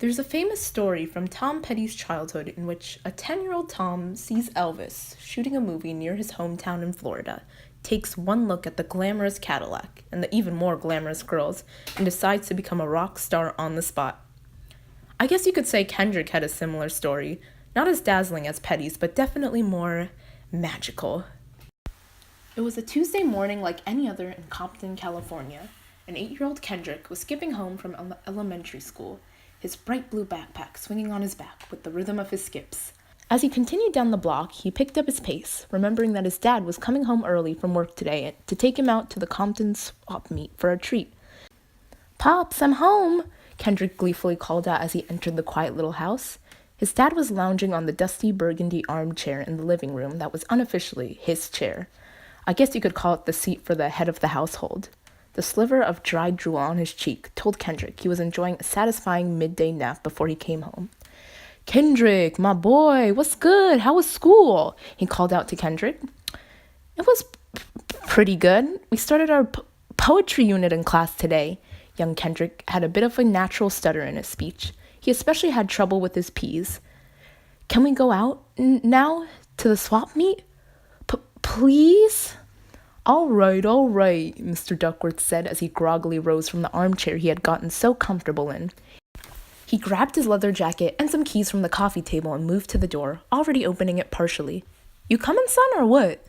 There's a famous story from Tom Petty's childhood in which a 10-year-old Tom sees Elvis shooting a movie near his hometown in Florida, takes one look at the glamorous Cadillac and the even more glamorous girls, and decides to become a rock star on the spot. I guess you could say Kendrick had a similar story, not as dazzling as Petty's, but definitely more magical. It was a Tuesday morning like any other in Compton, California. An 8-year-old Kendrick was skipping home from elementary school, his bright blue backpack swinging on his back with the rhythm of his skips. As he continued down the block, he picked up his pace, remembering that his dad was coming home early from work today to take him out to the Compton swap meet for a treat. "Pops, I'm home," Kendrick gleefully called out as he entered the quiet little house. His dad was lounging on the dusty burgundy armchair in the living room that was unofficially his chair. I guess you could call it the seat for the head of the household. The sliver of dried drool on his cheek told Kendrick he was enjoying a satisfying midday nap before he came home. "Kendrick, my boy, what's good? How was school?" he called out to Kendrick. "It was pretty good. We started our poetry unit in class today." Young Kendrick had a bit of a natural stutter in his speech. He especially had trouble with his P's. "Can we go out now to the swap meet? Please?" All right, Mr. Duckworth said as he groggily rose from the armchair he had gotten so comfortable in. He grabbed his leather jacket and some keys from the coffee table and moved to the door, already opening it partially. "You coming, son, or what?"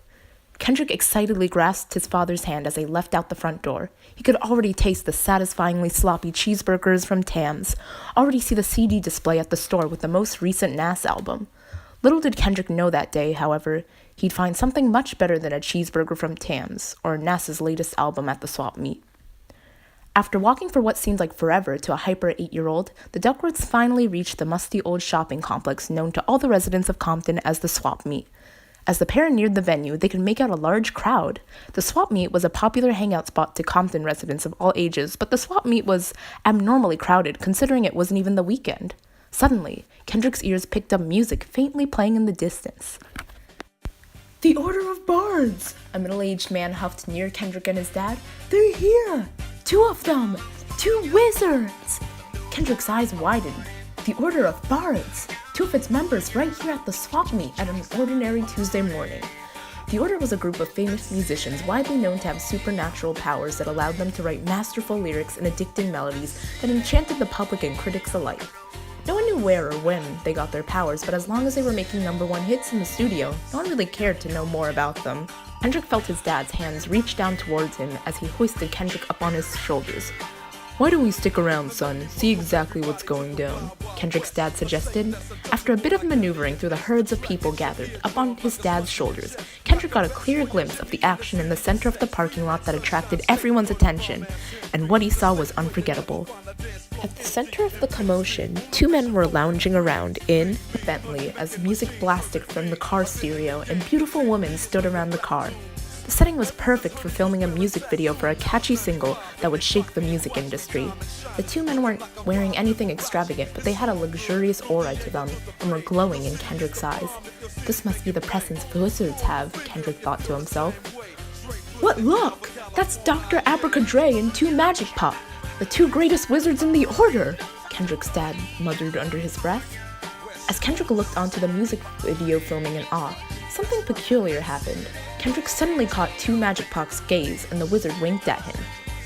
Kendrick excitedly grasped his father's hand as they left out the front door. He could already taste the satisfyingly sloppy cheeseburgers from Tam's, already see the CD display at the store with the most recent Nas album. Little did Kendrick know that day, however, he'd find something much better than a cheeseburger from Tam's or Nas's latest album at the swap meet. After walking for what seemed like forever to a hyper 8-year-old, the Duckworths finally reached the musty old shopping complex known to all the residents of Compton as the swap meet. As the pair neared the venue, they could make out a large crowd. The swap meet was a popular hangout spot to Compton residents of all ages, but the swap meet was abnormally crowded considering it wasn't even the weekend. Suddenly, Kendrick's ears picked up music faintly playing in the distance. "The Order of Bards!" a middle-aged man huffed near Kendrick and his dad. "They're here! 2 of them! 2 wizards!" Kendrick's eyes widened. The Order of Bards! 2 of its members right here at the swap meet at an ordinary Tuesday morning. The Order was a group of famous musicians widely known to have supernatural powers that allowed them to write masterful lyrics and addicting melodies that enchanted the public and critics alike. No one knew where or when they got their powers, but as long as they were making #1 hits in the studio, no one really cared to know more about them. Kendrick felt his dad's hands reach down towards him as he hoisted Kendrick up on his shoulders. "Why don't we stick around, son, see exactly what's going down?" Kendrick's dad suggested. After a bit of maneuvering through the herds of people gathered up on his dad's shoulders, Kendrick got a clear glimpse of the action in the center of the parking lot that attracted everyone's attention, and what he saw was unforgettable. At the center of the commotion, 2 men were lounging around in a Bentley as music blasted from the car stereo and beautiful women stood around the car. The setting was perfect for filming a music video for a catchy single that would shake the music industry. The 2 men weren't wearing anything extravagant, but they had a luxurious aura to them and were glowing in Kendrick's eyes. "This must be the presence wizards have," Kendrick thought to himself. "What, look! That's Dr. Abracadre and 2 Magic Pop, the 2 greatest wizards in the Order!" Kendrick's dad muttered under his breath. As Kendrick looked onto the music video filming in awe, something peculiar happened. Kendrick suddenly caught 2 Magic Pop's gaze, and the wizard winked at him.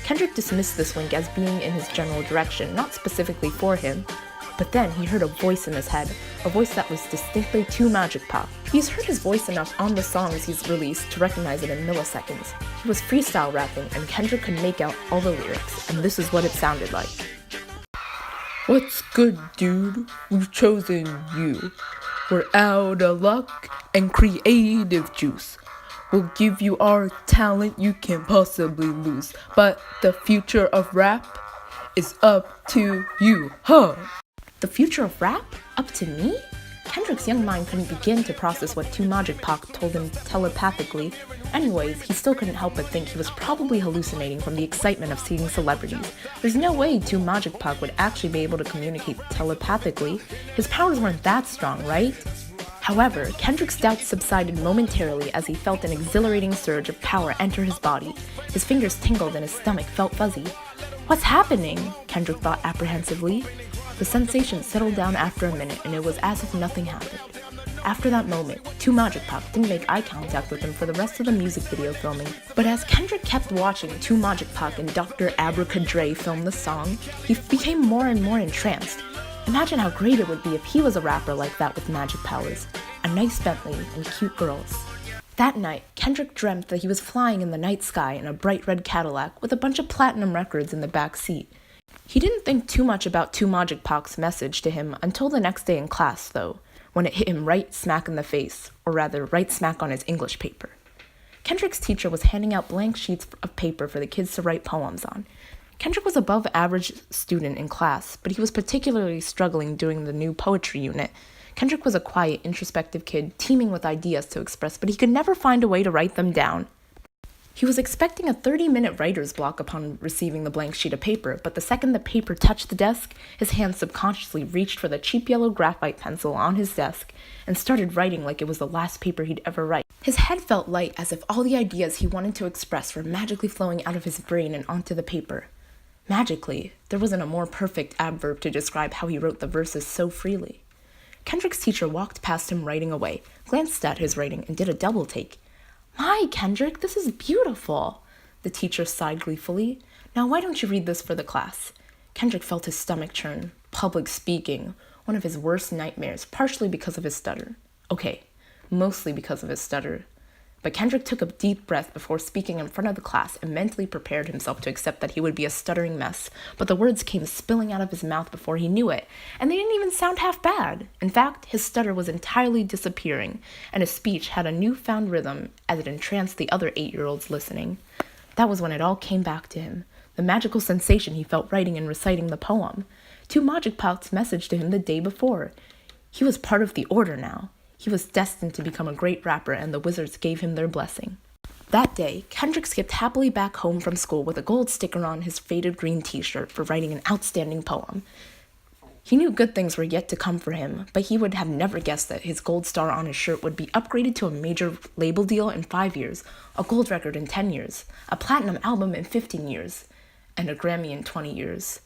Kendrick dismissed this wink as being in his general direction, not specifically for him. But then he heard a voice in his head, a voice that was distinctly 2 Magic Pop. He's heard his voice enough on the songs he's released to recognize it in milliseconds. He was freestyle rapping, and Kendrick could make out all the lyrics, and this is what it sounded like. "What's good, dude? We've chosen you. We're out of luck and creative juice. We'll give you our talent you can't possibly lose. But the future of rap is up to you, huh?" The future of rap? Up to me? Kendrick's young mind couldn't begin to process what 2 Magic Pop told him telepathically. Anyways, he still couldn't help but think he was probably hallucinating from the excitement of seeing celebrities. There's no way 2 Magic Pop would actually be able to communicate telepathically. His powers weren't that strong, right? However, Kendrick's doubts subsided momentarily as he felt an exhilarating surge of power enter his body. His fingers tingled and his stomach felt fuzzy. "What's happening?" Kendrick thought apprehensively. The sensation settled down after a minute, and it was as if nothing happened. After that moment, 2 Magic Pac didn't make eye contact with him for the rest of the music video filming. But as Kendrick kept watching 2 Magic Pac and Dr. Abracadre film the song, he became more and more entranced. Imagine how great it would be if he was a rapper like that with magic powers, a nice Bentley and cute girls. That night, Kendrick dreamt that he was flying in the night sky in a bright red Cadillac with a bunch of platinum records in the back seat. He didn't think too much about 2 Magic Pac's message to him until the next day in class, though, when it hit him right smack in the face, or rather, right smack on his English paper. Kendrick's teacher was handing out blank sheets of paper for the kids to write poems on. Kendrick was above average student in class, but he was particularly struggling during the new poetry unit. Kendrick was a quiet, introspective kid, teeming with ideas to express, but he could never find a way to write them down. He was expecting a 30-minute writer's block upon receiving the blank sheet of paper, but the second the paper touched the desk, his hand subconsciously reached for the cheap yellow graphite pencil on his desk and started writing like it was the last paper he'd ever write. His head felt light, as if all the ideas he wanted to express were magically flowing out of his brain and onto the paper. Magically, there wasn't a more perfect adverb to describe how he wrote the verses so freely. Kendrick's teacher walked past him writing away, glanced at his writing, and did a double take. "My, Kendrick, this is beautiful," the teacher sighed gleefully. "Now why don't you read this for the class?" Kendrick felt his stomach churn. Public speaking, one of his worst nightmares, partially because of his stutter. Okay, mostly because of his stutter. But Kendrick took a deep breath before speaking in front of the class and mentally prepared himself to accept that he would be a stuttering mess. But the words came spilling out of his mouth before he knew it, and they didn't even sound half bad. In fact, his stutter was entirely disappearing, and his speech had a newfound rhythm as it entranced the other 8-year-olds listening. That was when it all came back to him, the magical sensation he felt writing and reciting the poem. 2 Magic Pac's message to him the day before. He was part of the order now. He was destined to become a great rapper, and the wizards gave him their blessing. That day, Kendrick skipped happily back home from school with a gold sticker on his faded green t-shirt for writing an outstanding poem. He knew good things were yet to come for him, but he would have never guessed that his gold star on his shirt would be upgraded to a major label deal in 5 years, a gold record in 10 years, a platinum album in 15 years, and a Grammy in 20 years.